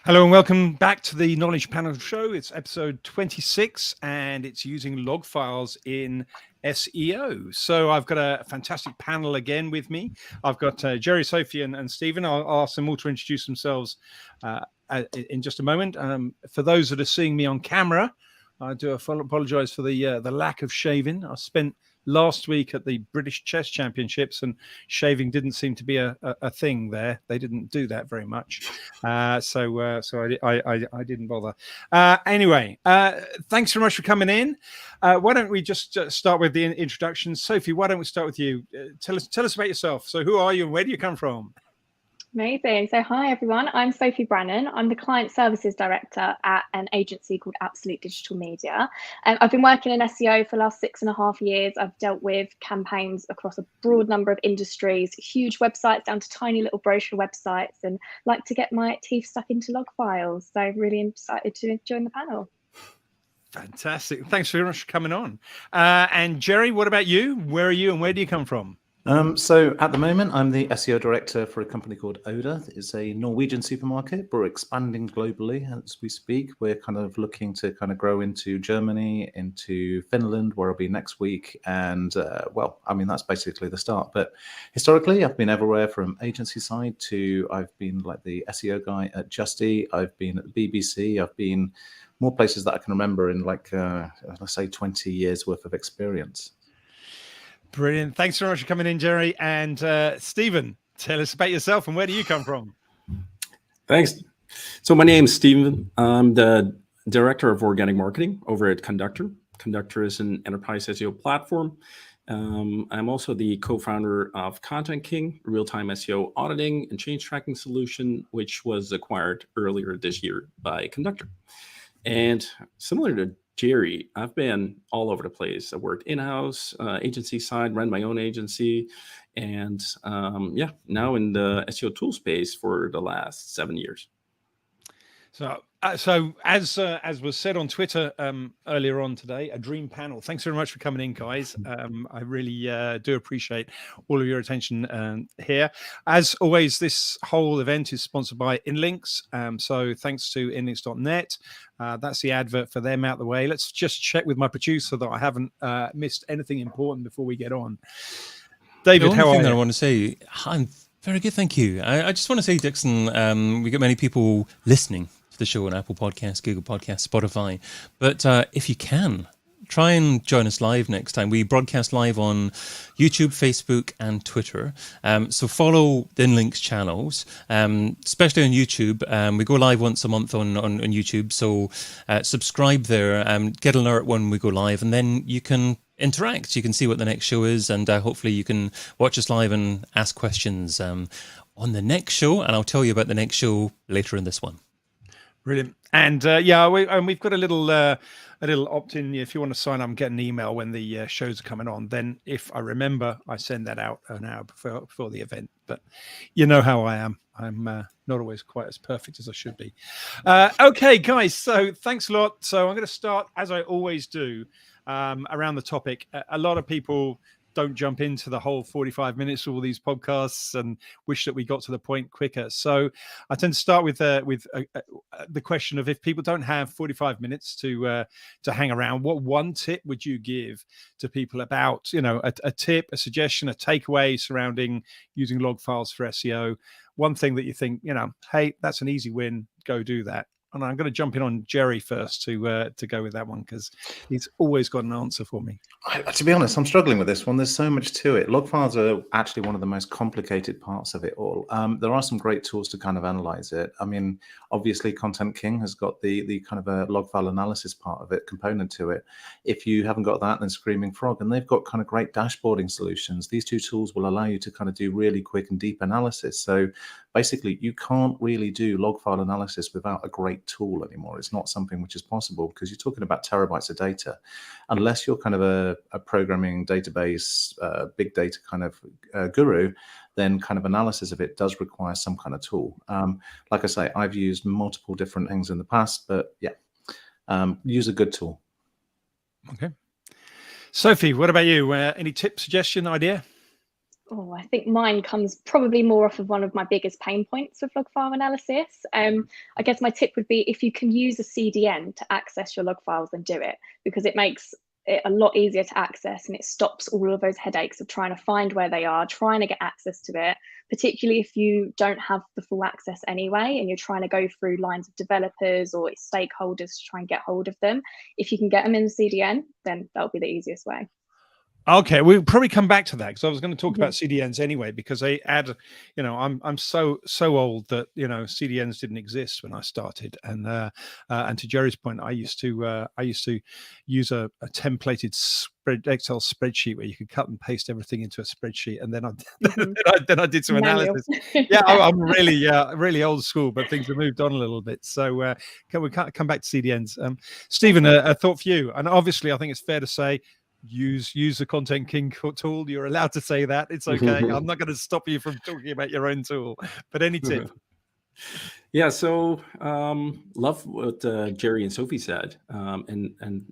Hello and welcome back to the Knowledge Panel Show. It's episode 26 and it's using log files in SEO. So I've got a fantastic panel again with me. I've got Gerry, Sophie and Stephen. I'll ask them all to introduce themselves in just a moment. For those that are seeing me on camera, I do apologise for the lack of shaving. I spent last week at the British Chess Championships and shaving didn't seem to be a thing there. They didn't do that very much. So I didn't bother. Anyway, thanks very much for coming in. Why don't we just start with the introduction? Sophie, why don't we start with you? Tell us about yourself. So who are you and where do you come from? Amazing. So hi, everyone. I'm Sophie Brannon. I'm the Client Services Director at an agency called Absolute Digital Media. I've been working in SEO for the last 6.5 years. I've dealt with campaigns across a broad number of industries, huge websites down to tiny little brochure websites, and like to get my teeth stuck into log files. So really excited to join the panel. Fantastic. Thanks very much for coming on. And Gerry, what about you? Where are you and where do you come from? So at the moment, I'm the SEO director for a company called Oda. It's a Norwegian supermarket. We're expanding globally as we speak. We're kind of looking to kind of grow into Germany, into Finland, where I'll be next week. And well, I mean, that's basically the start. But historically, I've been everywhere from agency side to I've been like the SEO guy at Justy. I've been at the BBC. I've been more places that I can remember in like, let's say 20 years worth of experience. Brilliant. Thanks very much for coming in, Gerry. And Stephen, tell us about yourself and where do you come from? Thanks. So my name is Stephen. I'm the Director of Organic Marketing over at Conductor. Conductor is an enterprise SEO platform. I'm also the co-founder of Content King, a real-time SEO auditing and change tracking solution, which was acquired earlier this year by Conductor. And similar to Gerry, I've been all over the place. I worked in-house, agency side, ran my own agency, and yeah, now in the SEO tool space for the last 7 years. So as was said on Twitter earlier on today, a dream panel. Thanks very much for coming in, guys. I really do appreciate all of your attention here. As always, this whole event is sponsored by Inlinks. So thanks to inlinks.net. That's the advert for them out the way. Let's just check with my producer that I haven't missed anything important before we get on. David, how are you? I want to say, I'm very good, thank you. I just want to say, Dixon, we get many people listening to the show on Apple Podcasts, Google Podcasts, Spotify. But if you can, try and join us live next time. We broadcast live on YouTube, Facebook, and Twitter. So follow the Inlinks channels, especially on YouTube. We go live once a month on YouTube. So subscribe there, get an alert when we go live, and then you can interact. You can see what the next show is, and hopefully you can watch us live and ask questions on the next show. And I'll tell you about the next show later in this one. Brilliant. And yeah, we've got a little opt-in. If you want to sign up and get an email when the shows are coming on, then if I remember, I send that out an hour before the event. But you know how I am. I'm not always quite as perfect as I should be. Okay, guys. So thanks a lot. So I'm going to start, as I always do, around the topic. A lot of people don't jump into the whole 45 minutes of all these podcasts and wish that we got to the point quicker. So I tend to start with the question of, if people don't have 45 minutes to hang around, what one tip would you give to people about, a tip, a suggestion, a takeaway surrounding using log files for SEO? One thing that you think, hey, that's an easy win, go do that. And I'm going to jump in on Gerry first to go with that one, because he's always got an answer for me. To be honest, I'm struggling with this one. There's so much to it. Log files are actually one of the most complicated parts of it all. There are some great tools to kind of analyze it. I mean, obviously, Content King has got the kind of a log file analysis part of it, component to it. If you haven't got that, then Screaming Frog, and they've got kind of great dashboarding solutions. These two tools will allow you to kind of do really quick and deep analysis. So basically, you can't really do log file analysis without a great tool anymore. It's not something which is possible, because you're talking about terabytes of data. Unless you're kind of a programming database, big data kind of guru, then kind of analysis of it does require some kind of tool. Like I say, I've used multiple different things in the past, but yeah, use a good tool. Okay. Sophie, what about you? Any tip, suggestion, idea? Oh, I think mine comes probably more off of one of my biggest pain points with log file analysis. I guess my tip would be, if you can use a CDN to access your log files, then do it, because it makes it a lot easier to access, and it stops all of those headaches of trying to find where they are, trying to get access to it, particularly if you don't have the full access anyway and you're trying to go through lines of developers or stakeholders to try and get hold of them. If you can get them in the CDN, then that'll be the easiest way. Okay, we'll probably come back to that, because I was going to talk Mhm. about CDNs anyway, because they add, I'm so old that CDNs didn't exist when I started, and to Gerry's point, I used to use a templated Excel spreadsheet where you could cut and paste everything into a spreadsheet, and then I did some Manual. analysis. Yeah, I'm really old school, but things have moved on a little bit. So can we come back to CDNs? Stephen, a thought for you, and obviously I think it's fair to say, use the Content King tool. You're allowed to say that. It's okay. I'm not going to stop you from talking about your own tool, but any tip? Yeah, so love what Gerry and Sophie said, and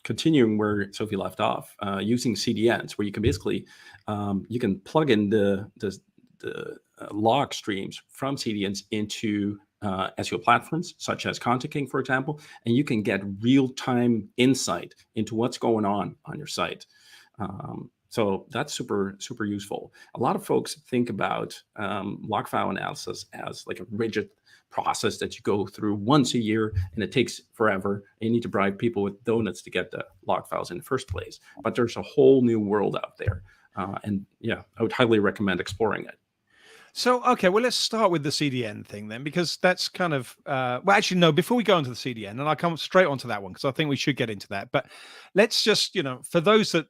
continuing where Sophie left off, using CDNs, where you can basically you can plug in the log streams from CDNs into SEO platforms such as Content King, for example, and you can get real-time insight into what's going on your site. So that's super useful. A lot of folks think about log file analysis as like a rigid process that you go through once a year, and it takes forever. And you need to bribe people with donuts to get the log files in the first place. But there's a whole new world out there, and yeah, I would highly recommend exploring it. So, okay, well, let's start with the CDN thing then, because that's kind of, well, actually, no, before we go into the CDN, and I'll come straight onto that one, because I think we should get into that. But let's just, for those that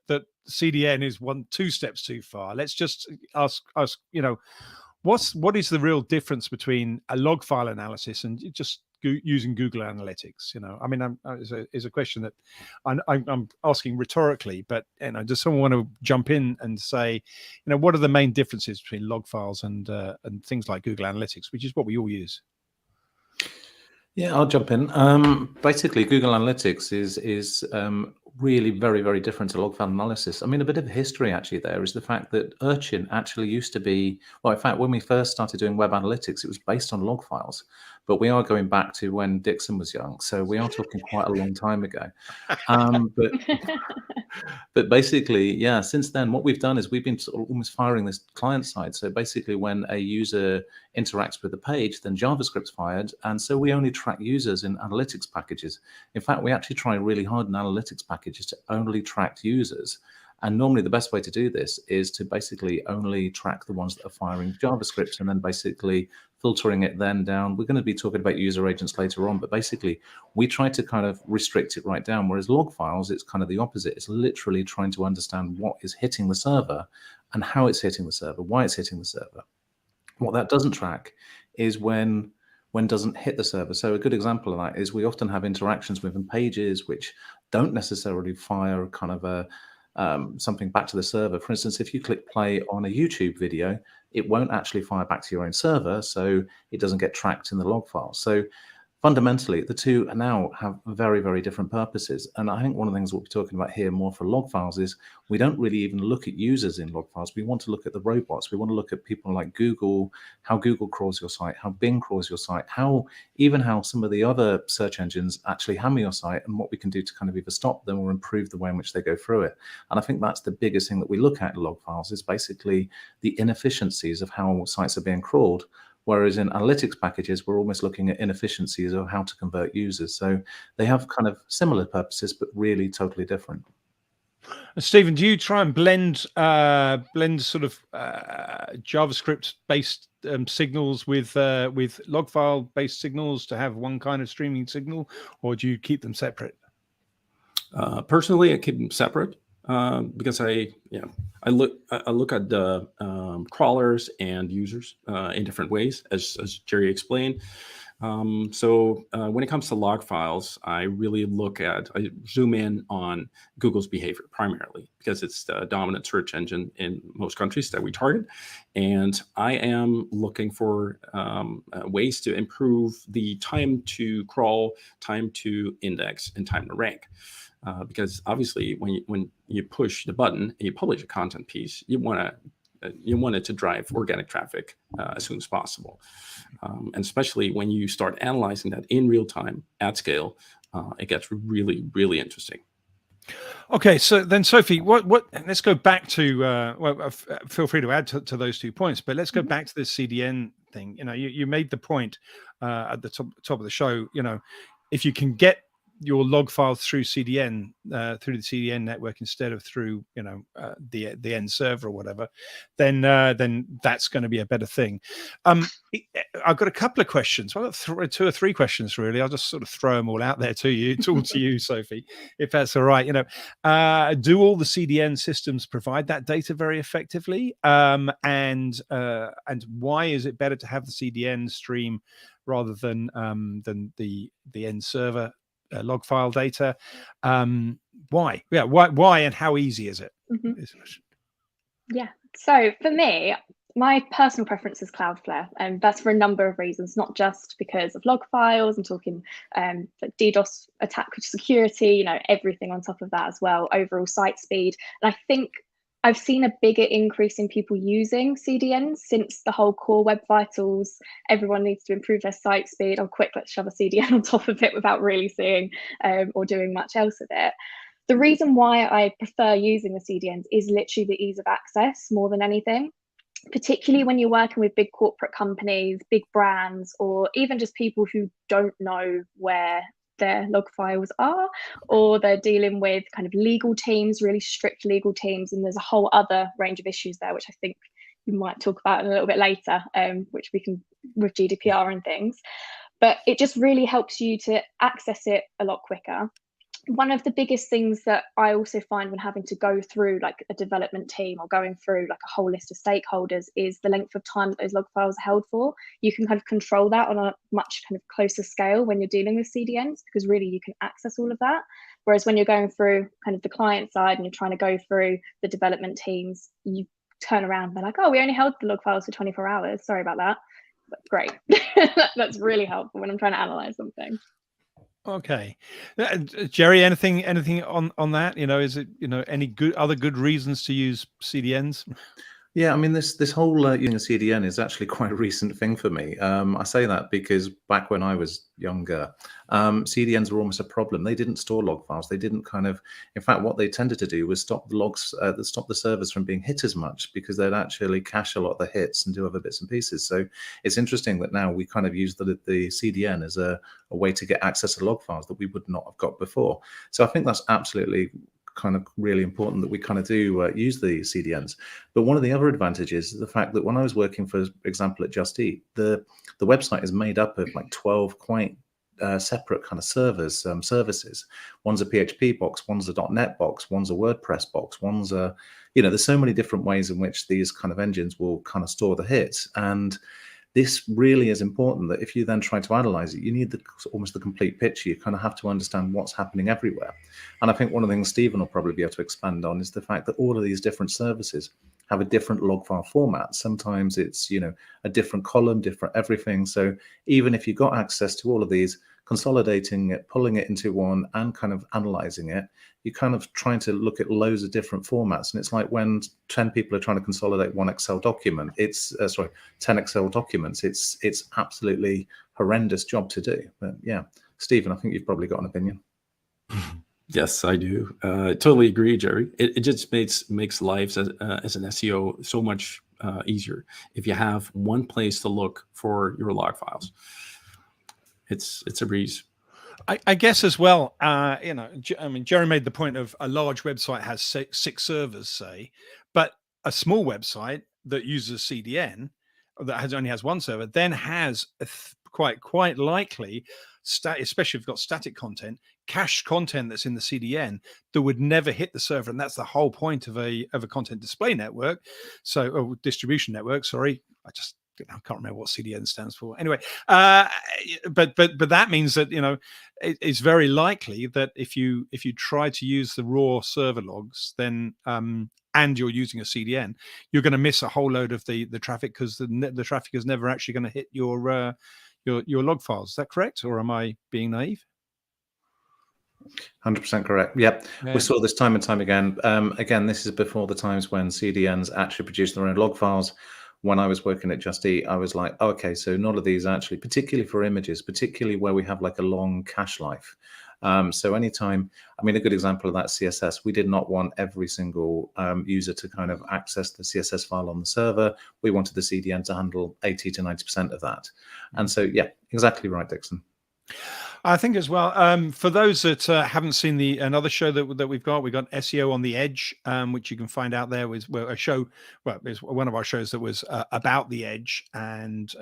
CDN is 2 steps too far, let's just ask, what is the real difference between a log file analysis and just using Google Analytics? I mean, is a question that I'm asking rhetorically, but does someone want to jump in and say, what are the main differences between log files and things like Google Analytics, which is what we all use? Yeah, I'll jump in. Basically, Google Analytics is really very, very different to log file analysis. I mean, a bit of history actually there is the fact that Urchin actually used to be, well, in fact, when we first started doing web analytics, it was based on log files. But we are going back to when Dixon was young, so we are talking quite a long time ago. But basically, yeah, since then, what we've done is we've been sort of almost firing this client side. So basically, when a user interacts with the page, then JavaScript's fired. And so we only track users in analytics packages. In fact, we actually try really hard in analytics packages to only track users. And normally the best way to do this is to basically only track the ones that are firing JavaScript, and then basically filtering it then down. We're going to be talking about user agents later on, but basically we try to kind of restrict it right down. Whereas log files, it's kind of the opposite. It's literally trying to understand what is hitting the server and how it's hitting the server, why it's hitting the server. What that doesn't track is when doesn't hit the server. So a good example of that is we often have interactions within pages which don't necessarily fire kind of a something back to the server. For instance, if you click play on a YouTube video, it won't actually fire back to your own server, so it doesn't get tracked in the log file. So fundamentally, the two now have very, very different purposes. And I think one of the things we'll be talking about here more for log files is we don't really even look at users in log files. We want to look at the robots. We want to look at people like Google, how Google crawls your site, how Bing crawls your site, how some of the other search engines actually hammer your site, and what we can do to kind of either stop them or improve the way in which they go through it. And I think that's the biggest thing that we look at in log files, is basically the inefficiencies of how sites are being crawled. Whereas in analytics packages, we're almost looking at inefficiencies of how to convert users. So they have kind of similar purposes, but really totally different. Stephen, do you try and blend sort of JavaScript-based signals with log file-based signals to have one kind of streaming signal, or do you keep them separate? Personally, I keep them separate because I look at the crawlers and users in different ways, as Gerry explained. When it comes to log files, I zoom in on Google's behavior primarily because it's the dominant search engine in most countries that we target. And I am looking for ways to improve the time to crawl, time to index, and time to rank. Because obviously, when you push the button and you publish a content piece, you want it to drive organic traffic as soon as possible. And especially when you start analyzing that in real time at scale, it gets really, really interesting. Okay, so then Sophie, what? Let's go back to. Feel free to add to those 2 points, but let's go back to this CDN thing. You made the point at the top of the show. If you can get your log files through CDN, through the CDN network instead of through the end server or whatever, then that's going to be a better thing. I've got a couple of questions. I've got 2 or 3 questions really. I'll just sort of throw them all out there to you, to you, Sophie, if that's all right. Do all the CDN systems provide that data very effectively? And why is it better to have the CDN stream rather than the end server log file data? Why? Yeah, why and how easy is it? Yeah. So for me, my personal preference is Cloudflare, and that's for a number of reasons, not just because of log files. I'm talking like DDoS attack security, everything on top of that as well, overall site speed. And I think I've seen a bigger increase in people using CDNs since the whole core Web Vitals. Everyone needs to improve their site speed. Oh, quick, let's shove a CDN on top of it without really seeing or doing much else with it. The reason why I prefer using the CDNs is literally the ease of access more than anything, particularly when you're working with big corporate companies, big brands, or even just people who don't know where their log files are, or they're dealing with kind of legal teams, really strict legal teams. And there's a whole other range of issues there, which I think we might talk about a little bit later, which we can with GDPR and things. But it just really helps you to access it a lot quicker. One of the biggest things that I also find when having to go through like a development team or going through like a whole list of stakeholders is the length of time that those log files are held for. You can kind of control that on a much kind of closer scale when you're dealing with CDNs, because really you can access all of that. Whereas when you're going through kind of the client side and you're trying to go through the development teams, you turn around and they're like, oh, we only held the log files for 24 hours. Sorry about that. But great. That's really helpful when I'm trying to analyze something. Okay, Gerry, anything on that? Is it any other good reasons to use CDNs? Yeah, I mean, this whole using a CDN is actually quite a recent thing for me. I say that because back when I was younger, CDNs were almost a problem. They didn't store log files. They didn't in fact, what they tended to do was stop the logs, stop the servers from being hit as much, because they'd actually cache a lot of the hits and do other bits and pieces. So it's interesting that now we kind of use the CDN as a way to get access to log files that we would not have got before. So I think that's absolutely kind of really important that we kind of do use the CDNs. But one of the other advantages is the fact that when I was working, for example, at Just Eat, the website is made up of like 12 quite separate kind of services. One's a PHP box, one's a .NET box, one's a WordPress box, one's a, there's so many different ways in which these kind of engines will kind of store the hits. And this really is important, that if you then try to analyze it, you need almost the complete picture. You kind of have to understand what's happening everywhere. And I think one of the things Stephen will probably be able to expand on is the fact that all of these different services have a different log file format. Sometimes it's, a different column, different everything. So even if you got access to all of these, consolidating it, pulling it into one and kind of analyzing it, you're kind of trying to look at loads of different formats. And it's like when 10 people are trying to consolidate one Excel document, 10 Excel documents, it's absolutely horrendous job to do. But yeah, Stephen, I think you've probably got an opinion. Yes, I do. Totally agree, Gerry. It just makes lives as an SEO so much easier if you have one place to look for your log files. It's a breeze. I guess as well, Gerry made the point of a large website has six servers, say, but a small website that uses CDN that only has one server then has quite likely, especially if you've got static content, cached content that's in the CDN that would never hit the server, and that's the whole point of a content display network. So, distribution network. Sorry, I just I can't remember what CDN stands for. Anyway, but that means that, you know, it's very likely that if you try to use the raw server logs, then and you're using a CDN, you're going to miss a whole load of the traffic, because the traffic is never actually going to hit your log files. Is that correct, or am I being naive? 100% correct. Yep. Yeah. We saw this time and time again. Again, this is before the times when CDNs actually produced their own log files. When I was working at Just Eat, I was like, oh, okay, so none of these actually, particularly for images, particularly where we have like a long cache life. So anytime, I mean, a good example of that, CSS, we did not want every single user to kind of access the CSS file on the server. We wanted the CDN to handle 80 to 90% of that. And so, yeah, exactly right, Dixon. I think as well, for those that haven't seen another show that we've got SEO on the Edge, which you can find out there. Was a show, well, it's one of our shows that was about the Edge and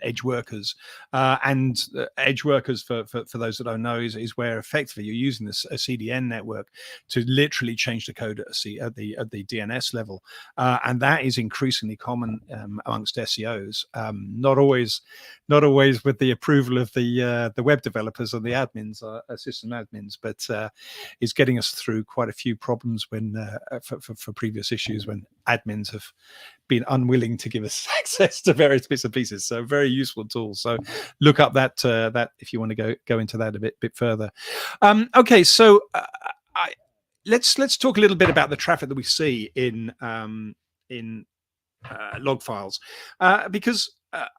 Edge workers. And Edge workers, for those that don't know, is where effectively you're using a CDN network to literally change the code at the DNS level, and that is increasingly common amongst SEOs. Not always with the approval of the web developers and the admins, system admins, but is getting us through quite a few problems when for previous issues when admins have been unwilling to give us access to various bits and pieces. So very useful tool. So look up that if you want to go into that a bit further. Okay, so let's talk a little bit about the traffic that we see in log files, because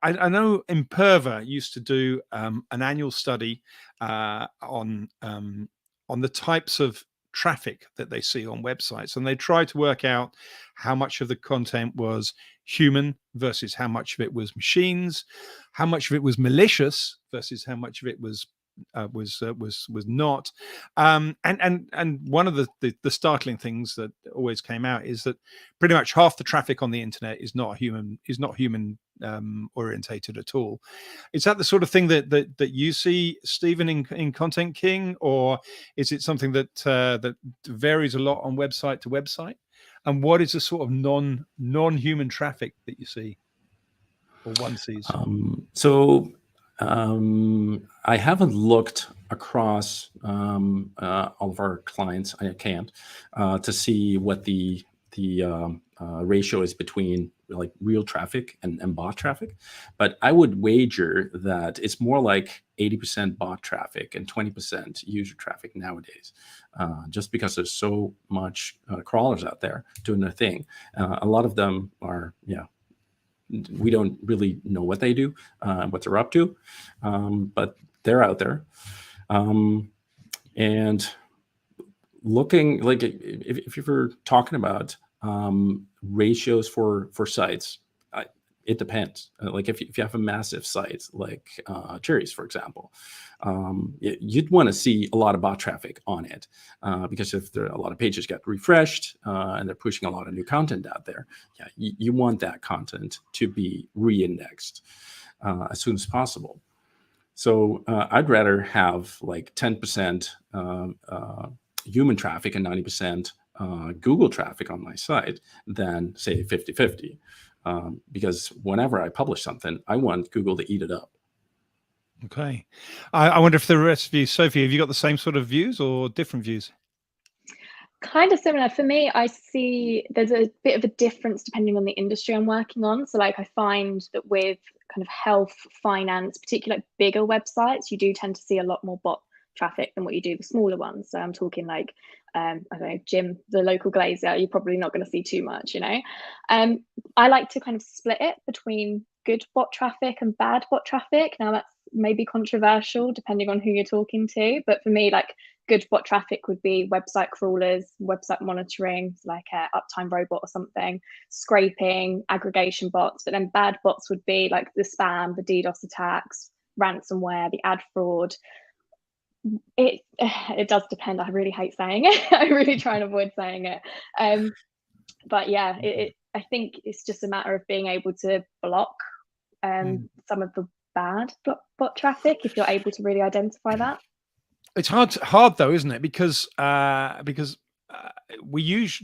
I know Imperva used to do an annual study on the types of traffic that they see on websites, and they tried to work out how much of the content was human versus how much of it was machines, how much of it was malicious versus how much of it was not. And one of the startling things that always came out is that pretty much half the traffic on the internet is not human orientated at all. Is that the sort of thing that you see, Stephen, in Content King, or is it something that varies a lot on website to website? And what is the sort of non-human traffic that you see, or one sees? I haven't looked across all of our clients. I can't to see what the ratio is between like real traffic and bot traffic, but I would wager that it's more like 80% bot traffic and 20% user traffic nowadays, just because there's so much crawlers out there doing their thing. A lot of them are, we don't really know what they do, what they're up to, but they're out there. And looking, like, if you're talking about ratios for sites, it depends. Like if you have a massive site like Gerry's, for example, you'd want to see a lot of bot traffic on it, because if there are a lot of pages get refreshed and they're pushing a lot of new content out there, you want that content to be re-indexed as soon as possible. So I'd rather have like 10% human traffic and 90% Google traffic on my site than say 50-50. Because whenever I publish something, I want Google to eat it up. Okay. I wonder if the rest of you, Sophie, have you got the same sort of views or different views? Kind of similar. For me, I see there's a bit of a difference depending on the industry I'm working on. So like I find that with kind of health, finance, particularly like bigger websites, you do tend to see a lot more bot traffic than what you do the smaller ones. So I'm talking like I don't know, Jim, the local glazier, you're probably not going to see too much, I like to kind of split it between good bot traffic and bad bot traffic. Now that's maybe controversial depending on who you're talking to, but for me, like good bot traffic would be website crawlers, website monitoring, like a Uptime Robot or something, scraping, aggregation bots. But then bad bots would be like the spam, the DDoS attacks, ransomware, the ad fraud. It does depend. I really hate saying it. I really try and avoid saying it. But yeah, I think it's just a matter of being able to block some of the bad bot traffic if you're able to really identify that. It's hard though, isn't it? Because we use,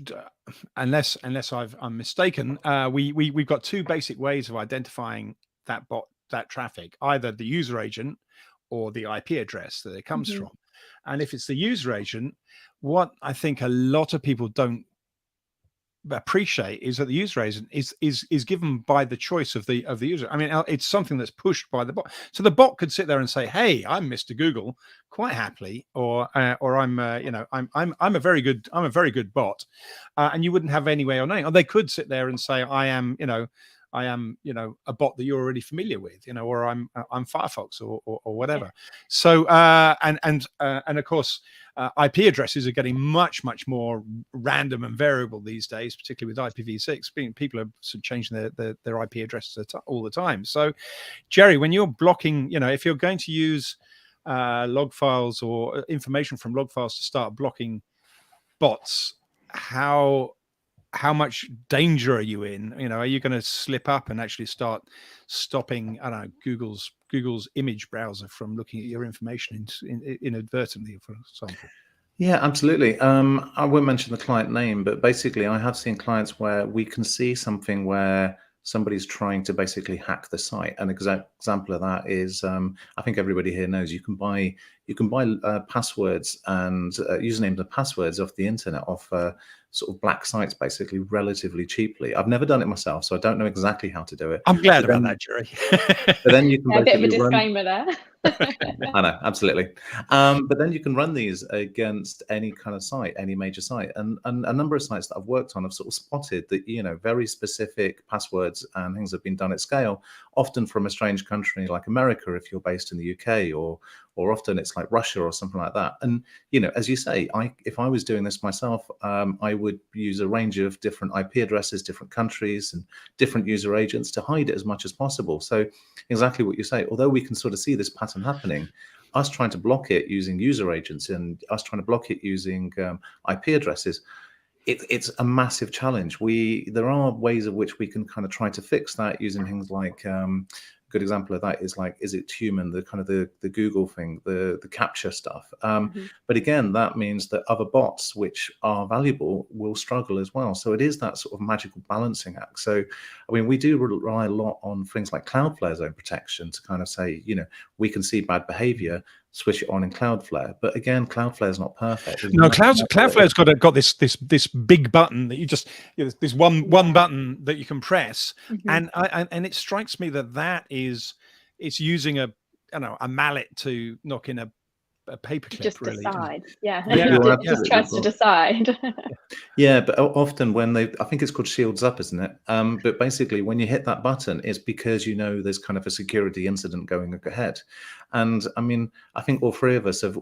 unless I'm mistaken, we've got two basic ways of identifying that traffic, either the user agent or the IP address that it comes from. And if it's the user agent, what I think a lot of people don't appreciate is that the user agent is given by the choice of the user. I mean, it's something that's pushed by the bot. So the bot could sit there and say, "Hey, I'm Mr. Google," quite happily, or I'm I'm a very good bot, and you wouldn't have any way of knowing. Or they could sit there and say, "I am a bot that you're already familiar with, or I'm Firefox or whatever." So and of course, IP addresses are getting much more random and variable these days, particularly with IPv6. People are sort of changing their IP addresses all the time. So, Gerry, when you're blocking, if you're going to use log files or information from log files to start blocking bots, how much danger are you in? Are you going to slip up and actually start stopping, I don't know, Google's image browser from looking at your information inadvertently, for example? Yeah, absolutely. I won't mention the client name, but basically I have seen clients where we can see something where somebody's trying to basically hack the site. An example of that is, I think everybody here knows you can buy passwords and usernames and passwords off the internet, off sort of black sites, basically relatively cheaply. I've never done it myself, so I don't know exactly how to do it. I'm glad about that, Gerry. But then you can a bit of a basically disclaimer there. I know, absolutely. But then you can run these against any kind of site, any major site, and a number of sites that I've worked on have sort of spotted that very specific passwords and things have been done at scale, often from a strange country like America if you're based in the UK, or often it's like Russia or something like that. And as you say, if I was doing this myself, I would use a range of different IP addresses, different countries, and different user agents to hide it as much as possible. So exactly what you say, although we can sort of see this pattern happening, us trying to block it using user agents and us trying to block it using IP addresses, it's a massive challenge. There are ways of which we can kind of try to fix that using things like a good example of that is like, is it human, the kind of the Google thing, the capture stuff. But again, that means that other bots which are valuable will struggle as well. So it is that sort of magical balancing act. So, I mean, we do rely a lot on things like Cloudflare's own protection to kind of say, we can see bad behavior, switch it on in Cloudflare. But again, Cloudflare is not perfect. No, Cloudflare's got this big button that you just this one button that you can press, and it strikes me that it's using a mallet to knock in a paperclip. Just really decide, just tries to decide. Yeah, but often when I think it's called Shields Up, isn't it? But basically, when you hit that button, it's because there's kind of a security incident going ahead. And I mean, I think all four of us have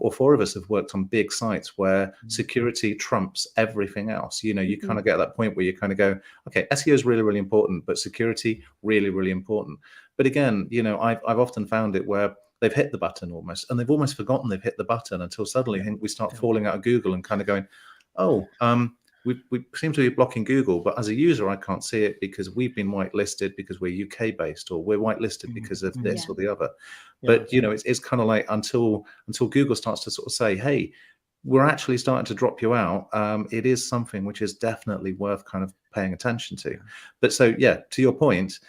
worked on big sites where security trumps everything else. You kind of get that point where you kind of go, okay, SEO is really, really important, but security really, really important. But again, I've often found it where they've hit the button almost, and they've almost forgotten they've hit the button until suddenly I think we start falling out of Google and kind of going, oh, we seem to be blocking Google, but as a user, I can't see it because we've been whitelisted because we're UK based, or we're whitelisted because of this or the other. But it's kind of like until Google starts to sort of say, hey, we're actually starting to drop you out. It is something which is definitely worth kind of paying attention to. But so to your point,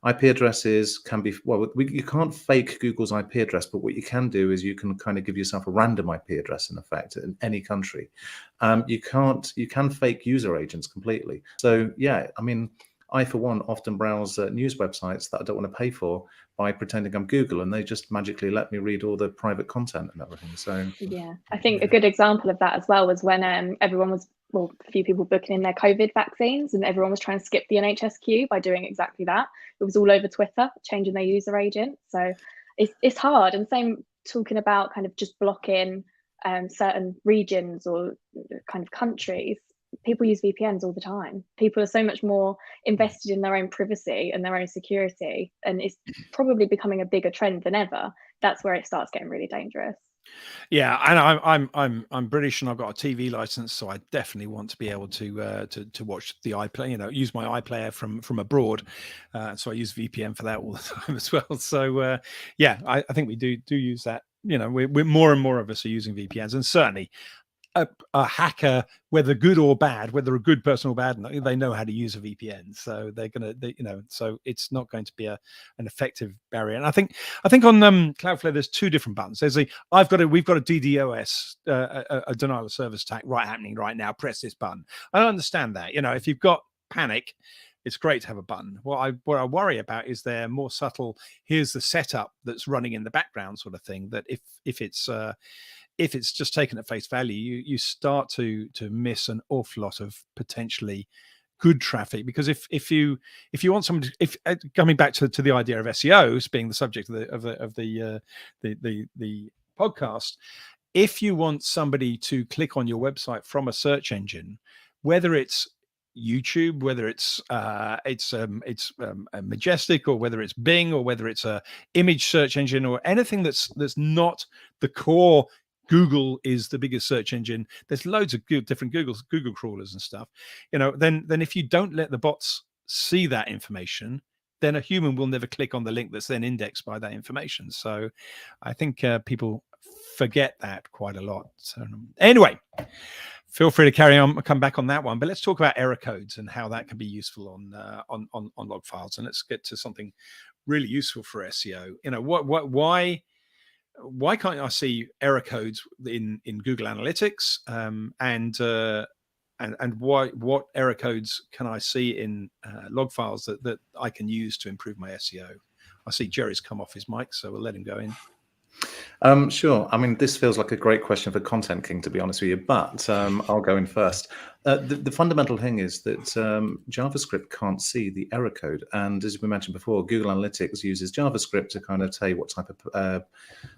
IP addresses can be, you can't fake Google's IP address, but what you can do is you can kind of give yourself a random IP address in effect in any country. You can fake user agents completely. So I mean, I for one often browse news websites that I don't want to pay for by pretending I'm Google, and they just magically let me read all the private content and everything. So I think a good example of that as well was when everyone was, a few people booking in their COVID vaccines, and everyone was trying to skip the NHS queue by doing exactly that. It was all over Twitter, changing their user agent. So it's hard. And same talking about kind of just blocking certain regions or kind of countries. People use VPNs all the time. People are so much more invested in their own privacy and their own security, and it's probably becoming a bigger trend than ever. That's where it starts getting really dangerous. Yeah, and I'm British and I've got a TV license, so I definitely want to be able to watch the iPlayer, use my iPlayer from abroad. So I use VPN for that all the time as well. So I think we do use that. We're more and more of us are using VPNs, and certainly a hacker, whether good or bad, whether a good person or bad, they know how to use a VPN, so they're gonna, so it's not going to be an effective barrier. And I think on Cloudflare there's two different buttons. There's we've got a DDoS, a denial of service attack happening right now. Press this button. I understand that. If you've got panic, it's great to have a button. What I worry about is their more subtle, here's the setup that's running in the background sort of thing, that if it's just taken at face value, you start to miss an awful lot of potentially good traffic. Because if you want somebody, coming back to the idea of SEO being the subject of the podcast, if you want somebody to click on your website from a search engine, whether it's YouTube, whether it's Majestic, or whether it's Bing, or whether it's a image search engine, or anything that's not the core. Google is the biggest search engine. There's loads of different Google crawlers and stuff. Then if you don't let the bots see that information, then a human will never click on the link that's then indexed by that information. So I think people forget that quite a lot. So anyway, feel free to carry on, come back on that one. But let's talk about error codes and how that can be useful on log files. And let's get to something really useful for SEO. Why can't I see error codes in Google Analytics? And what error codes can I see in log files that I can use to improve my SEO? I see Gerry's come off his mic, so we'll let him go in. Sure. I mean, this feels like a great question for Content King, to be honest with you, but I'll go in first. The fundamental thing is that JavaScript can't see the error code. And as we mentioned before, Google Analytics uses JavaScript to kind of tell you what type of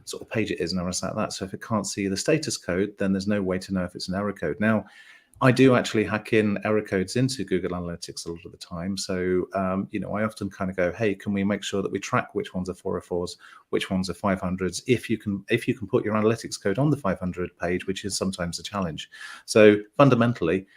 sort of page it is and everything like that. So if it can't see the status code, then there's no way to know if it's an error code. Now, I do actually hack in error codes into Google Analytics a lot of the time. So, I often kind of go, hey, can we make sure that we track which ones are 404s, which ones are 500s, if you can put your analytics code on the 500 page, which is sometimes a challenge. So fundamentally,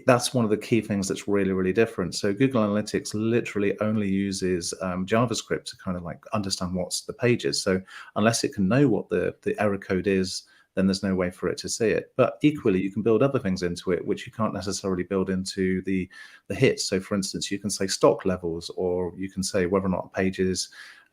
that's one of the key things that's really, really different. So Google Analytics literally only uses JavaScript to kind of like understand what's the pages. So unless it can know what the error code is, then there's no way for it to see it. But equally, you can build other things into it, which you can't necessarily build into the hits. So for instance, you can say stock levels, or you can say whether or not pages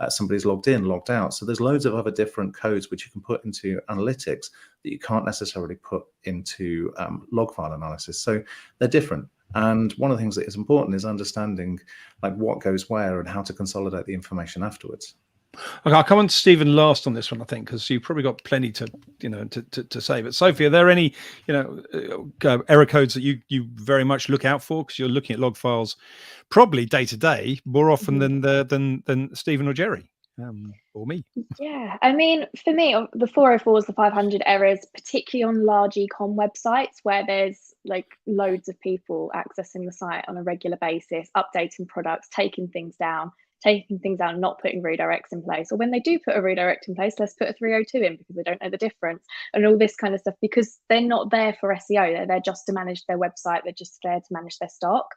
somebody's logged in, logged out. So there's loads of other different codes which you can put into analytics that you can't necessarily put into log file analysis. So they're different. And one of the things that is important is understanding like what goes where and how to consolidate the information afterwards. Okay, I'll come on to Stephen last on this one, I think, because you've probably got plenty to say. But Sophie, are there any error codes that you very much look out for, because you're looking at log files probably day to day more often than Stephen or Gerry or me? Yeah, I mean, for me, the 404s, the 500 errors, particularly on large e-com websites where there's like loads of people accessing the site on a regular basis, updating products, taking things down, not putting redirects in place. Or when they do put a redirect in place, let's put a 302 in because they don't know the difference, and all this kind of stuff, because they're not there for SEO. They're there just to manage their website. They're just there to manage their stock.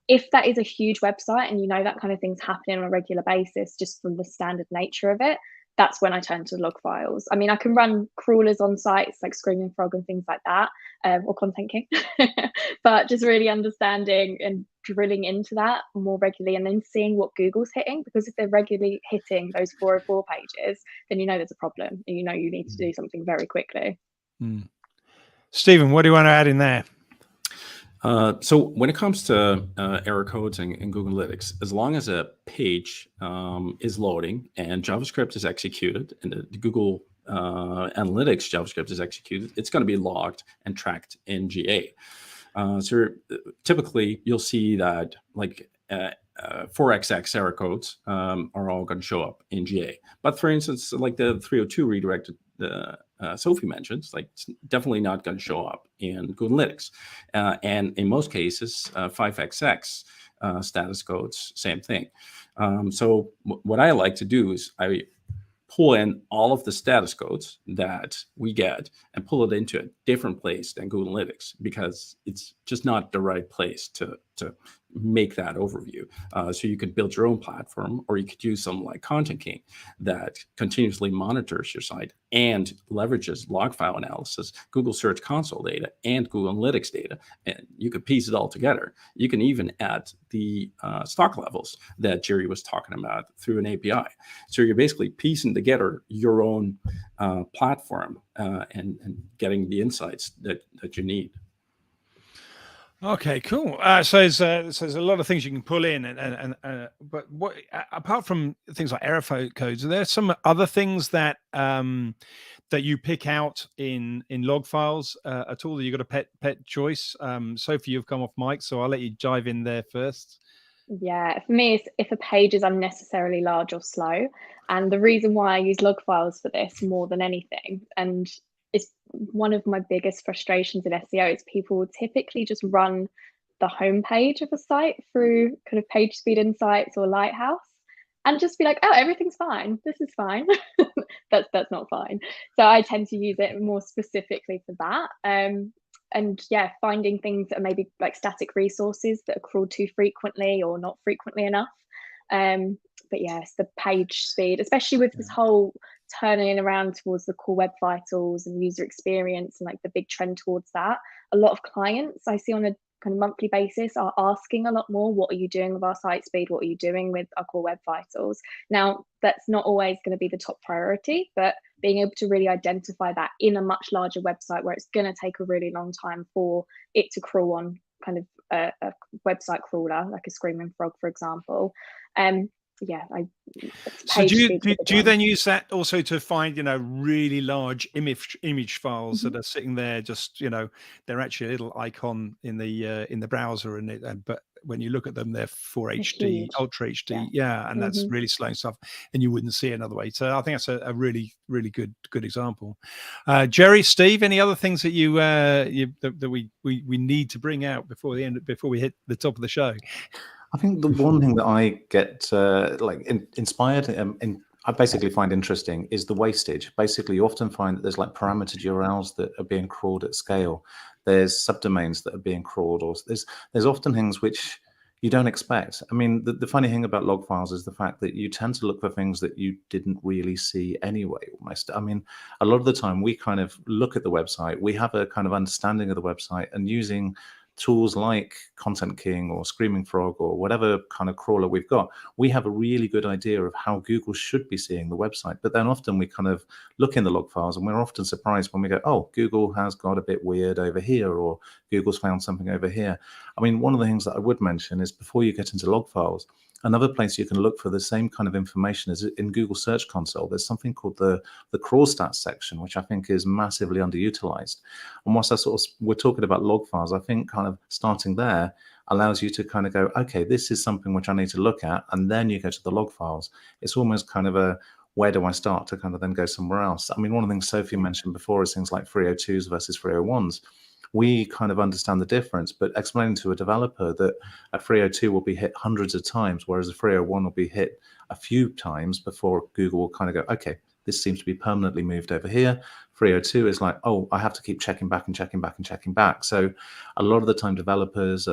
If that is a huge website and that kind of thing's happening on a regular basis, just from the standard nature of it, that's when I turn to log files. I mean, I can run crawlers on sites like Screaming Frog and things like that, or Content King, but just really understanding and drilling into that more regularly, and then seeing what Google's hitting, because if they're regularly hitting those 404 pages, then there's a problem, and you need to do something very quickly. Stephen, what do you want to add in there? So when it comes to error codes in Google Analytics, as long as a page is loading and JavaScript is executed, and the Google Analytics JavaScript is executed, it's going to be logged and tracked in GA. So typically you'll see that like 4XX error codes are all going to show up in GA. But for instance, like the 302 redirected Sophie mentions, like it's definitely not going to show up in Google Analytics. And in most cases, 5XX status codes, same thing. So what I like to do is I pull in all of the status codes that we get and pull it into a different place than Google Analytics, because it's just not the right place to to make that overview. So you could build your own platform, or you could use something like Content King that continuously monitors your site and leverages log file analysis, Google Search Console data, and Google Analytics data. And you could piece it all together. You can even add the stock levels that Gerry was talking about through an API. So you're basically piecing together your own platform and getting the insights that you need. Okay, cool. So there's a lot of things you can pull in, but what apart from things like error codes, are there some other things that that you pick out in log files at all? That you got a pet choice? Sophie, you've come off mic, so I'll let you dive in there first. Yeah, for me, it's if a page is unnecessarily large or slow. And the reason why I use log files for this more than anything, and it's one of my biggest frustrations in SEO, is people will typically just run the homepage of a site through kind of page speed insights or Lighthouse and just be like, oh, everything's fine. This is fine. That's not fine. So I tend to use it more specifically for that. And yeah, finding things that are maybe like static resources that are crawled too frequently or not frequently enough. But yes, the page speed, especially with this whole turning around towards the core web vitals and user experience and like the big trend towards that. A lot of clients I see on a kind of monthly basis are asking a lot more, what are you doing with our site speed? What are you doing with our core web vitals? Now, that's not always going to be the top priority, but being able to really identify that in a much larger website where it's going to take a really long time for it to crawl on kind of a website crawler, like a Screaming Frog, for example. Yeah, so do you then use that also to find, you know, really large image files that are sitting there, just, you know, they're actually a little icon in the browser, and but when you look at them, they're 4HD, Ultra HD, and that's really slowing stuff, and you wouldn't see it another way. So I think that's a really good example. Gerry, Steve, any other things that that we need to bring out before we hit the top of the show? I think the one thing that I get inspired I basically find interesting is the wastage. Basically, you often find that there's like parameter URLs that are being crawled at scale. There's subdomains that are being crawled, or there's often things which you don't expect. I mean, the funny thing about log files is the fact that you tend to look for things that you didn't really see anyway, almost. I mean, a lot of the time we kind of look at the website, we have a kind of understanding of the website, and using tools like Content King or Screaming Frog or whatever kind of crawler we've got, we have a really good idea of how Google should be seeing the website. But then often we kind of look in the log files and we're often surprised when we go, oh, Google has got a bit weird over here, or Google's found something over here. I mean, one of the things that I would mention is before you get into log files, another place you can look for the same kind of information is in Google Search Console. There's something called the crawl stats section, which I think is massively underutilized. And whilst we're talking about log files, I think kind of starting there allows you to kind of go, okay, this is something which I need to look at, and then you go to the log files. It's almost kind of a, where do I start to kind of then go somewhere else? I mean, one of the things Sophie mentioned before is things like 302s versus 301s. We kind of understand the difference, but explaining to a developer that a 302 will be hit hundreds of times, whereas a 301 will be hit a few times before Google will kind of go, okay, this seems to be permanently moved over here. 302 is like, oh, I have to keep checking back and checking back and checking back. So a lot of the time developers,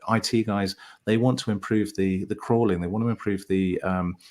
IT guys, they want to improve the crawling. They want to improve the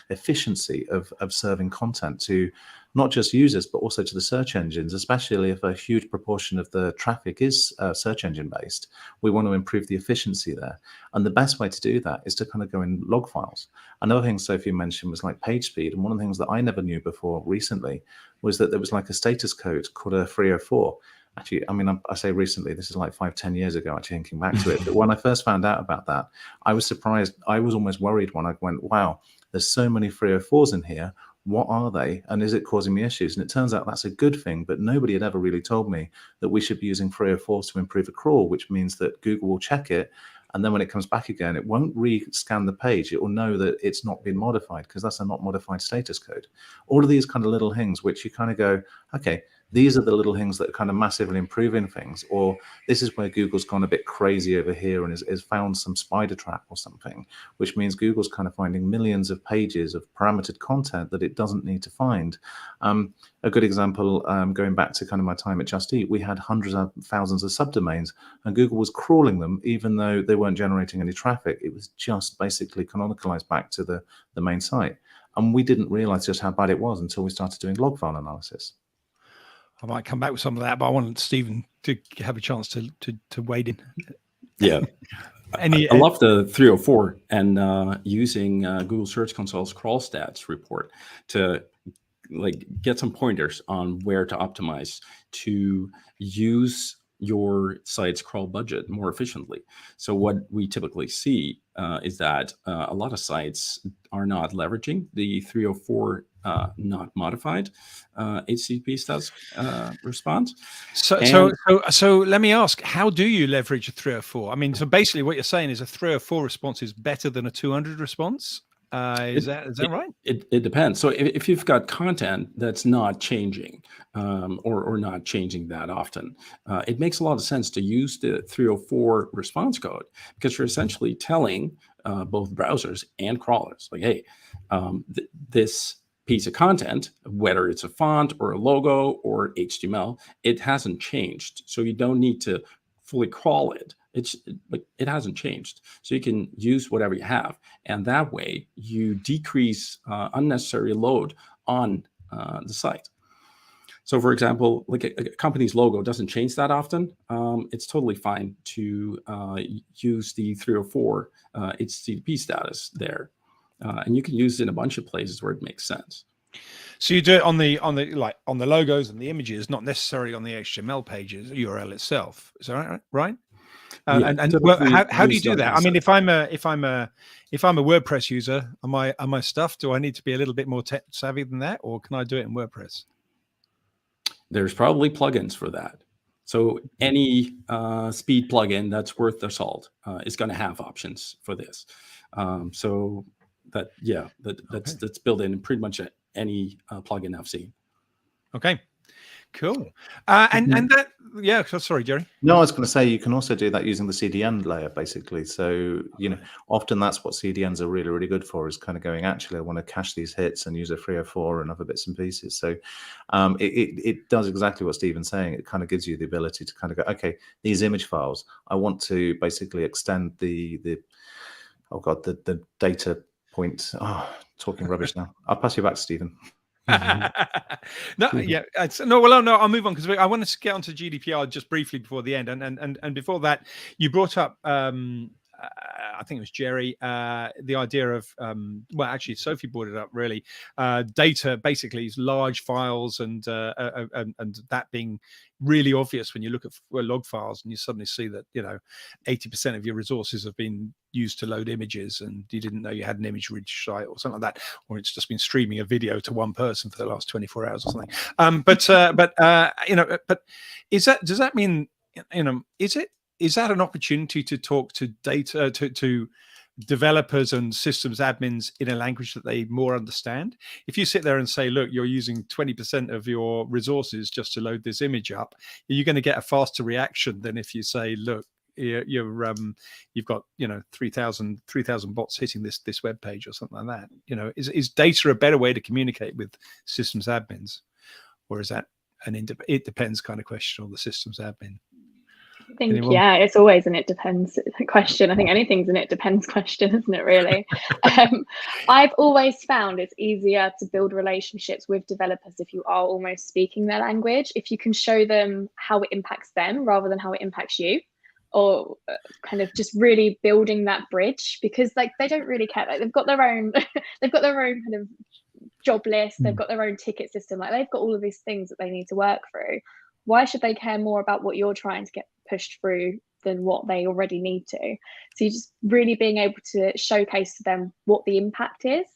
efficiency of serving content to not just users, but also to the search engines, especially if a huge proportion of the traffic is search engine based. We want to improve the efficiency there. And the best way to do that is to kind of go in log files. Another thing Sophie mentioned was like page speed. And one of the things that I never knew before recently was that there was like a status code called a 304. Actually, I mean, I say recently, this is like 5-10 years ago, actually thinking back to it. But when I first found out about that, I was surprised. I was almost worried when I went, wow, there's so many 304s in here. What are they? And is it causing me issues? And it turns out that's a good thing, but nobody had ever really told me that we should be using 304s to improve a crawl, which means that Google will check it. And then when it comes back again, it won't re-scan the page. It will know that it's not been modified because that's a not modified status code. All of these kind of little things, which you kind of go, okay, These are the little things that are kind of massively improving things. Or this is where Google's gone a bit crazy over here and has found some spider trap or something, which means Google's kind of finding millions of pages of parametered content that it doesn't need to find. A good example, going back to kind of my time at Just Eat, we had hundreds of thousands of subdomains, and Google was crawling them even though they weren't generating any traffic. It was just basically canonicalized back to the main site. And we didn't realize just how bad it was until we started doing log file analysis. I might come back with some of that, but I wanted Stephen to have a chance to wade in. Yeah. I love the 304 and using Google Search Console's crawl stats report to get some pointers on where to optimize to use your site's crawl budget more efficiently. So what we typically see is that a lot of sites are not leveraging the 304 not modified HTTP status response. So let me ask, how do you leverage a 304? I mean, so basically what you're saying is a 304 response is better than a 200 response. Is that right? It depends. So if you've got content that's not changing or not changing that often, it makes a lot of sense to use the 304 response code, because you're essentially telling both browsers and crawlers, like, hey, this piece of content, whether it's a font or a logo or HTML, it hasn't changed. So you don't need to fully crawl it. It hasn't changed. So you can use whatever you have. And that way you decrease unnecessary load on the site. So for example, like a company's logo doesn't change that often. It's totally fine to use the 304 HTTP status there. And you can use it in a bunch of places where it makes sense. So you do it on the logos and the images, not necessarily on the HTML pages, URL itself. Is that right? Yeah, how do you do that? I mean, if I'm a WordPress user, am I stuffed? Do I need to be a little bit more tech savvy than that, or can I do it in WordPress? There's probably plugins for that. So any speed plugin that's worth their salt is going to have options for this. So that's built in pretty much any plugin I've seen. Okay. Cool. And that, yeah, sorry, Gerry. No, I was going to say you can also do that using the CDN layer, basically. So, often that's what CDNs are really, really good for, is kind of going, actually, I want to cache these hits and use a 304 and other bits and pieces. So it does exactly what Stephen's saying. It kind of gives you the ability to kind of go, okay, these image files, I want to basically extend the data point. Oh, talking rubbish now. I'll pass you back to Stephen. No, I'll move on, because I want to get onto GDPR just briefly before the end, and before that, you brought up I think it was Gerry, the idea of actually Sophie brought it up, really. Data basically is large files, and that being really obvious when you look at log files and you suddenly see that 80% of your resources have been used to load images, and you didn't know you had an image rich site or something like that, or it's just been streaming a video to one person for the last 24 hours or something. But does that mean, is that an opportunity to talk to data to developers and systems admins in a language that they more understand? If you sit there and say, look, you're using 20% of your resources just to load this image up, you're going to get a faster reaction than if you say, look, you've got 3,000 bots hitting this web page or something like that. Is data a better way to communicate with systems admins, or is that it depends kind of question on the systems admin? I think, it's always an it depends question. I think anything's an it depends question, isn't it, really? I've always found it's easier to build relationships with developers if you are almost speaking their language, if you can show them how it impacts them rather than how it impacts you, or kind of just really building that bridge, because they don't really care. They've got their own kind of job list, they've got their own ticket system, they've got all of these things that they need to work through. Why should they care more about what you're trying to get pushed through than what they already need to? So you're just really being able to showcase to them what the impact is,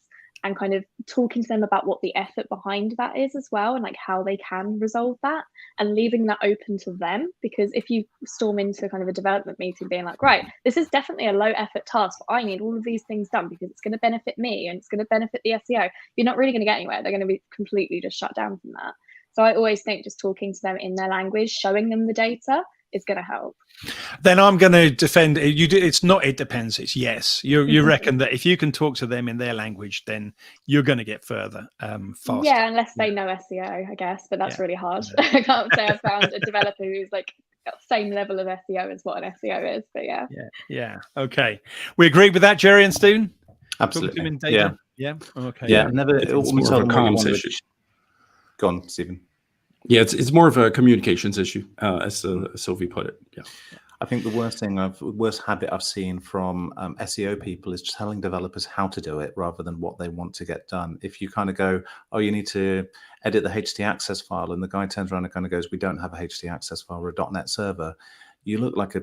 and kind of talking to them about what the effort behind that is as well, and how they can resolve that, and leaving that open to them. Because if you storm into kind of a development meeting being like, right, this is definitely a low effort task, but I need all of these things done because it's going to benefit me and it's going to benefit the SEO, you're not really going to get anywhere. They're going to be completely just shut down from that. So I always think just talking to them in their language, showing them the data is going to help. Then I'm going to defend it. It's not. It depends. It's yes. You reckon that if you can talk to them in their language, then you're going to get further faster. Yeah, unless they know SEO, I guess. But that's really hard. I can't say I've found a developer who's like got the same level of SEO as what an SEO is. But yeah. Yeah. Okay. We agree with that, Gerry and Stephen. Absolutely. Yeah. Okay. Yeah. Never. It's more of a comms issue. Go on, Stephen. Yeah, it's more of a communications issue, as Sophie put it. Yeah. I think the worst habit I've seen from SEO people is telling developers how to do it rather than what they want to get done. If you kind of go, oh, you need to edit the HT-access file, and the guy turns around and kind of goes, we don't have a HT-access file or a .NET server, you look like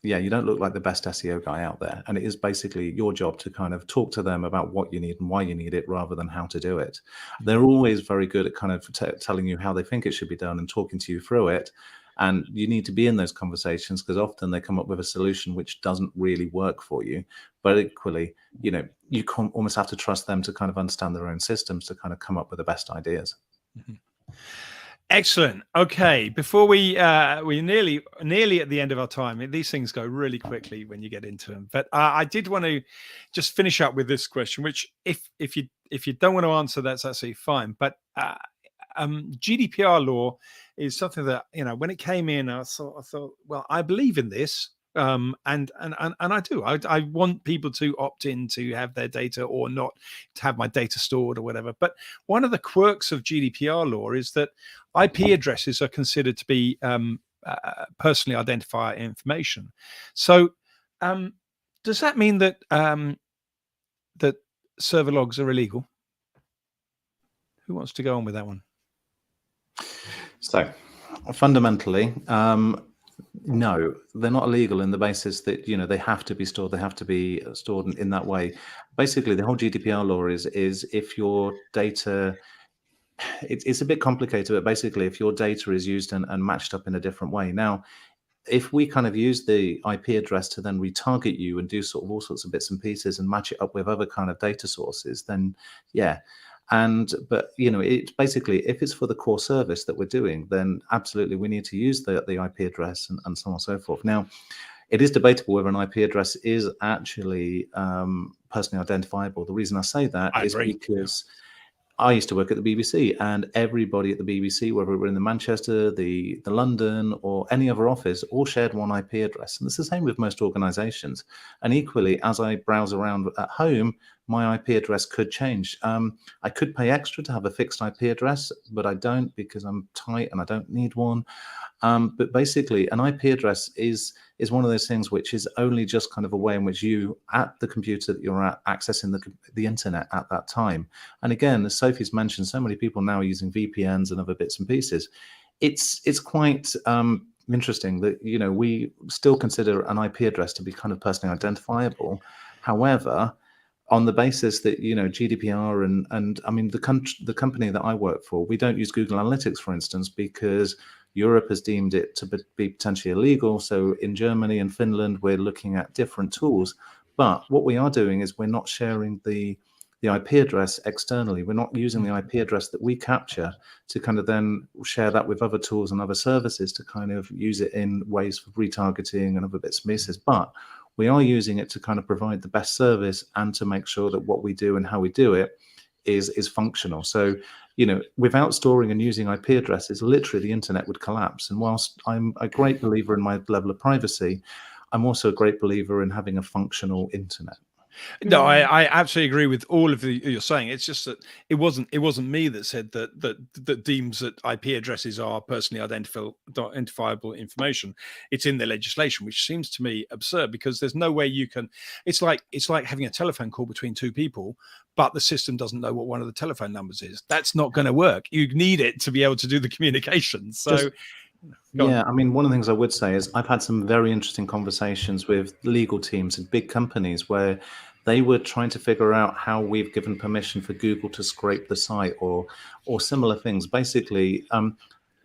you don't look like the best SEO guy out there. And it is basically your job to kind of talk to them about what you need and why you need it rather than how to do it. They're always very good at kind of telling you how they think it should be done and talking to you through it. And you need to be in those conversations because often they come up with a solution which doesn't really work for you. But equally, you almost have to trust them to kind of understand their own systems to kind of come up with the best ideas. Excellent. Okay, before we're nearly at the end of our time. These things go really quickly when you get into them. But I did want to just finish up with this question, which if you don't want to answer, that's absolutely fine. But GDPR law is something that, when it came in, I thought, well, I believe in this. And I do. I want people to opt in to have their data or not to have my data stored or whatever. But one of the quirks of GDPR law is that IP addresses are considered to be personally identifier information. So does that mean that that server logs are illegal? Who wants to go on with that one? So fundamentally, no, they're not illegal in the basis that, they have to be stored. They have to be stored in that way. Basically, the whole GDPR law is if your data, it's a bit complicated, but basically if your data is used and matched up in a different way. Now, if we kind of use the IP address to then retarget you and do sort of all sorts of bits and pieces and match it up with other kind of data sources, then yeah. But it's basically, if it's for the core service that we're doing, then absolutely we need to use the IP address and so on and so forth. Now, it is debatable whether an IP address is actually personally identifiable. The reason I say that is because I used to work at the BBC, and everybody at the BBC, whether we're in the Manchester, the London, or any other office, all shared one IP address. And it's the same with most organizations. And equally, as I browse around at home, my IP address could change. I could pay extra to have a fixed IP address, but I don't because I'm tight and I don't need one. But basically, an IP address is one of those things which is only just kind of a way in which you, at the computer that you're at, accessing the internet at that time. And again, as Sophie's mentioned, so many people now are using VPNs and other bits and pieces. It's quite interesting that, we still consider an IP address to be kind of personally identifiable. However, on the basis that, GDPR and I mean, the company that I work for, we don't use Google Analytics, for instance, because Europe has deemed it to be potentially illegal. So in Germany and Finland, we're looking at different tools. But what we are doing is we're not sharing the IP address externally. We're not using the IP address that we capture to kind of then share that with other tools and other services to kind of use it in ways for retargeting and other bits and pieces. But we are using it to kind of provide the best service and to make sure that what we do and how we do it is functional. So, without storing and using IP addresses, literally the internet would collapse. And whilst I'm a great believer in my level of privacy, I'm also a great believer in having a functional internet. No, I absolutely agree with all of you're saying. It's just that it wasn't me that said that deems that IP addresses are personally identifiable information. It's in the legislation, which seems to me absurd because there's no way you can. It's like having a telephone call between two people, but the system doesn't know what one of the telephone numbers is. That's not going to work. You need it to be able to do the communication. So. Yeah, I mean, one of the things I would say is I've had some very interesting conversations with legal teams and big companies where they were trying to figure out how we've given permission for Google to scrape the site or similar things. Basically,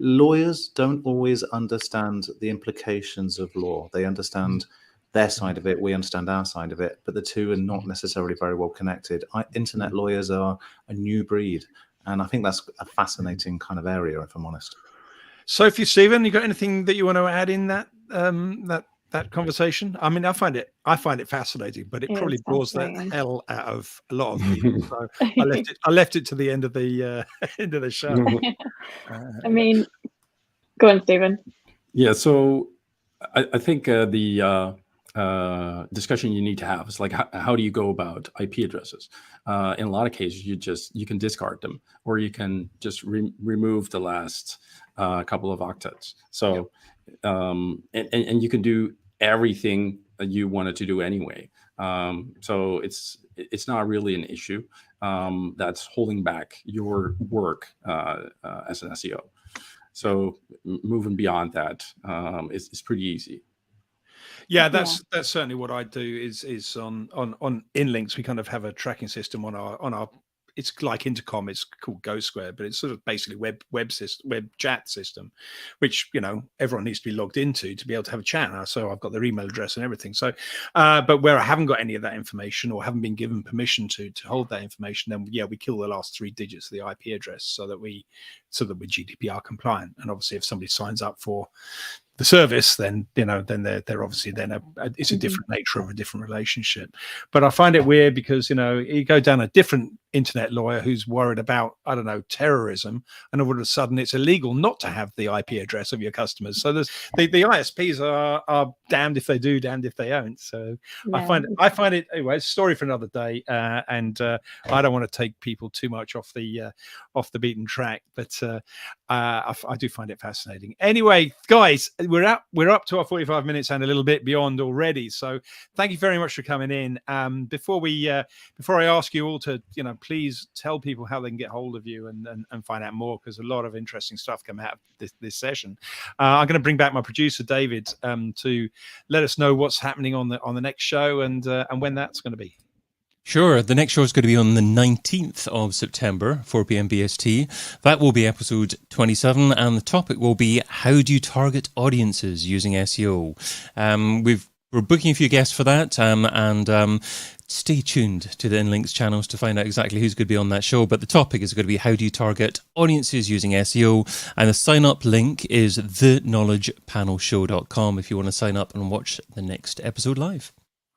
lawyers don't always understand the implications of law. They understand their side of it, we understand our side of it, but the two are not necessarily very well connected. Internet lawyers are a new breed. And I think that's a fascinating kind of area, if I'm honest. Sophie, Stephen, you got anything that you want to add in that that conversation? I mean, I find it fascinating, but it probably bores the hell out of a lot of people. So I left it to the end of the end of the show. I mean, go on, Stephen. Yeah, so I think the discussion you need to have is like, how do you go about IP addresses? In a lot of cases, you can discard them, or you can just remove the last couple of octets. So and you can do everything that you wanted to do anyway. So it's not really an issue that's holding back your work as an SEO. So moving beyond that is pretty easy. Yeah, that's certainly what I do. Is on InLinks, we kind of have a tracking system on our. It's like Intercom. It's called Go Square, but it's sort of basically web chat system, which everyone needs to be logged into to be able to have a chat now. So I've got their email address and everything. So, but where I haven't got any of that information or haven't been given permission to hold that information, then we kill the last 3 digits of the IP address so that we're GDPR compliant. And obviously, if somebody signs up for the service, then they're obviously it's a different nature of a different relationship. But I find it weird because you go down a different internet lawyer who's worried about terrorism, and all of a sudden it's illegal not to have the IP address of your customers. So there's the ISPs are damned if they do, damned if they don't. So I find it anyway. It's a story for another day, and I don't want to take people too much off the beaten track, but I do find it fascinating. Anyway, guys, we're up to our 45 minutes and a little bit beyond already. So thank you very much for coming in. Before I ask you all to please tell people how they can get hold of you and find out more, because a lot of interesting stuff come out of this session. I'm going to bring back my producer David to let us know what's happening on the next show and when that's going to be. Sure. The next show is going to be on the 19th of September, 4 p.m. BST. That will be episode 27, and the topic will be how do you target audiences using SEO? We're booking a few guests for that, and stay tuned to the InLinks channels to find out exactly who's going to be on that show. But the topic is going to be how do you target audiences using SEO, and the sign-up link is theknowledgepanelshow.com if you want to sign up and watch the next episode live.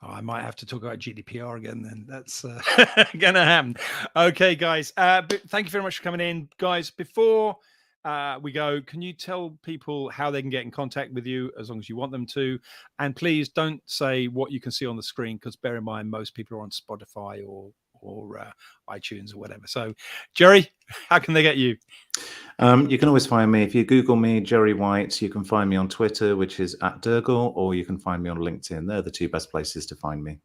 I might have to talk about GDPR again then. That's going to happen. Okay, guys. But thank you very much for coming in. Guys, before we go, can you tell people how they can get in contact with you, as long as you want them to? And please don't say what you can see on the screen, because bear in mind, most people are on Spotify or iTunes or whatever. So, Gerry, how can they get you? You can always find me. If you Google me, Gerry White, you can find me on Twitter, which is @Durgle, or you can find me on LinkedIn. They're the 2 best places to find me.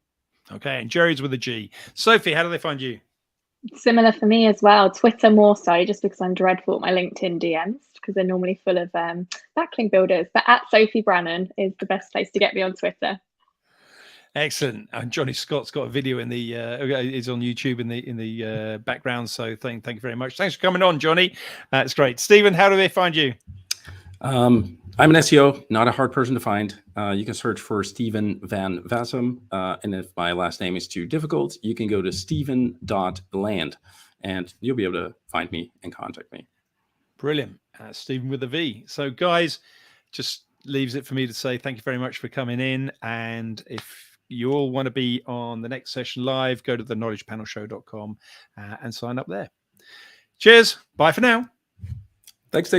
Okay, and Gerry's with a G. Sophie, how do they find you? Similar for me as well. Twitter more so, just because I'm dreadful at my LinkedIn DMs, because they're normally full of backlink builders. But @Sophie Brannon is the best place to get me on Twitter. Excellent. And Johnny Scott's got a video in the is on YouTube in the background. So thank you very much. Thanks for coming on, Johnny. It's great. Stephen, how do they find you? I'm an SEO, not a hard person to find. You can search for Stephen Van Vessum. And if my last name is too difficult, you can go to stephen.land and you'll be able to find me and contact me. Brilliant. Stephen with a V. So guys, just leaves it for me to say thank you very much for coming in. And if you all want to be on the next session live, go to theknowledgepanelshow.com and sign up there. Cheers. Bye for now. Thanks.